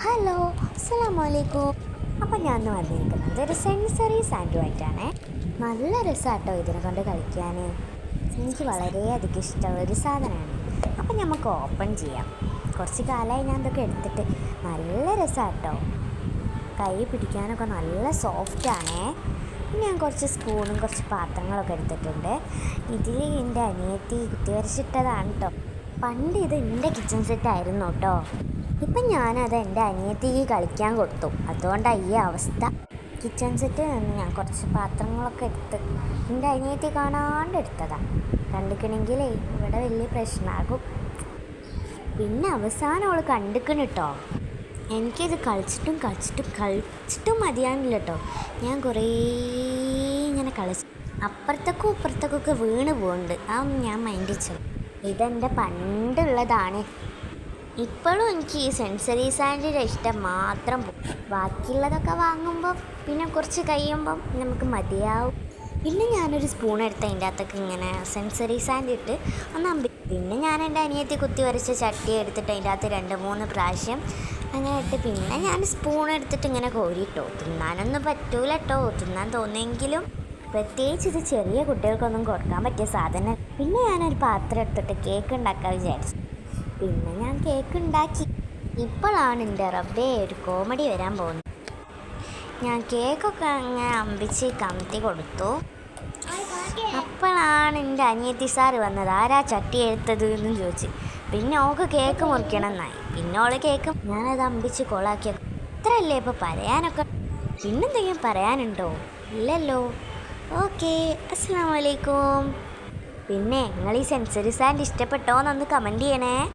Hello, അസ്സലാമലൈക്കും. അപ്പം ഞാൻ ഇന്ന് വന്നിരിക്കുന്നത് ഒരു സെൻസറി സാൻഡുമായിട്ടാണ്. നല്ല രസമാട്ടോ ഇതിനെ കൊണ്ട് കളിക്കാൻ. എനിക്ക് വളരെയധികം ഇഷ്ടമുള്ളൊരു സാധനമാണ്. അപ്പം നമുക്ക് ഓപ്പൺ ചെയ്യാം. കുറച്ച് കാലമായി ഞാൻ ഇതൊക്കെ എടുത്തിട്ട്. നല്ല രസമാട്ടോ, കൈ പിടിക്കാനൊക്കെ നല്ല സോഫ്റ്റാണേ. ഞാൻ കുറച്ച് സ്പൂണും കുറച്ച് പാത്രങ്ങളൊക്കെ എടുത്തിട്ടുണ്ട്. ഇതിൽ എൻ്റെ അനിയത്തി കുത്തി വരച്ചിട്ടതാണ് കേട്ടോ. പണ്ട് ഇത് എൻ്റെ കിച്ചൺ സെറ്റായിരുന്നു കേട്ടോ. ഇപ്പം ഞാനത് എൻ്റെ അനിയത്തിക്ക് കളിക്കാൻ കൊടുത്തു. അതുകൊണ്ടാണ് ഈ അവസ്ഥ. കിച്ചൺ സെറ്റിൽ നിന്ന് ഞാൻ കുറച്ച് പാത്രങ്ങളൊക്കെ എടുത്ത് എൻ്റെ അനിയത്തി കാണാണ്ട് എടുത്തതാണ്. കണ്ടിക്കണമെങ്കിലേ ഇവിടെ വലിയ പ്രശ്നമാകും. പിന്നെ അവസാനം അവൾ കണ്ടിക്കണം കേട്ടോ. എനിക്കിത് കളിച്ചിട്ടും മതിയാണില്ല കേട്ടോ. ഞാൻ കുറേ ഇങ്ങനെ കളിച്ചു. അപ്പുറത്തേക്കും ഇപ്പുറത്തേക്കൊക്കെ വീണ് പോകുന്നുണ്ട്. അതൊന്നും ഞാൻ മൈൻഡ് ചെയ്തു. ഇതെൻ്റെ പണ്ടുള്ളതാണ്. ഇപ്പോഴും എനിക്ക് ഈ സെൻസറി സാൻഡിൻ്റെ ഇഷ്ടം മാത്രം പോകും. ബാക്കിയുള്ളതൊക്കെ വാങ്ങുമ്പോൾ പിന്നെ കുറച്ച് കഴിയുമ്പം നമുക്ക് മതിയാവും. പിന്നെ ഞാനൊരു സ്പൂൺ എടുത്ത് അതിൻ്റെ അകത്തൊക്കെ ഇങ്ങനെ സെൻസറി സാൻഡ് ഇട്ട് ഒന്ന് പിന്നെ ഞാൻ എൻ്റെ അനിയത്തി കുത്തി വരച്ച ചട്ടി എടുത്തിട്ട് അതിൻ്റെ അകത്ത് 2-3 പ്രാവശ്യം അങ്ങനെ ഇട്ട് പിന്നെ ഞാൻ സ്പൂൺ എടുത്തിട്ട് ഇങ്ങനെ കോരിട്ടോ. തിന്നാനൊന്നും പറ്റൂല കേട്ടോ. തിന്നാൻ തോന്നിയെങ്കിലും പ്രത്യേകിച്ച് ഇത് ചെറിയ കുട്ടികൾക്കൊന്നും കൊടുക്കാൻ പറ്റിയ സാധനം. പിന്നെ ഞാനൊരു പാത്രം എടുത്തിട്ട് കേക്ക് ഉണ്ടാക്കാൻ വിചാരിച്ചു. പിന്നെ ഞാൻ കേക്ക് ഉണ്ടാക്കി. ഇപ്പോഴാണ് എൻ്റെ റബ്ബേ ഒരു കോമഡി വരാൻ പോകുന്നത്. ഞാൻ കേക്കൊക്കെ അങ്ങനെ അമ്പിച്ച് കമത്തി കൊടുത്തു. അപ്പോഴാണ് എൻ്റെ അനിയത്തി സാറ് വന്നത്. ആരാ ചട്ടി എടുത്തത് എന്ന് ചോദിച്ചു. പിന്നെ ഓൾക്ക് കേക്ക് മുറിക്കണം എന്നായി. പിന്നെ ഓള് കേക്ക് ഞാനത് അമ്പിച്ച് കൊളാക്കിയ. ഇത്രയല്ലേ ഇപ്പോൾ പറയാനൊക്കെ. പിന്നെന്തെങ്കിലും പറയാനുണ്ടോ? ഇല്ലല്ലോ. ഓക്കെ, അസ്സലാമു അലൈക്കും. പിന്നെ നിങ്ങൾ ഈ സെൻസറി സാൻഡ് ഇഷ്ടപ്പെട്ടോ എന്നൊന്ന് കമൻറ്റ് ചെയ്യണേ.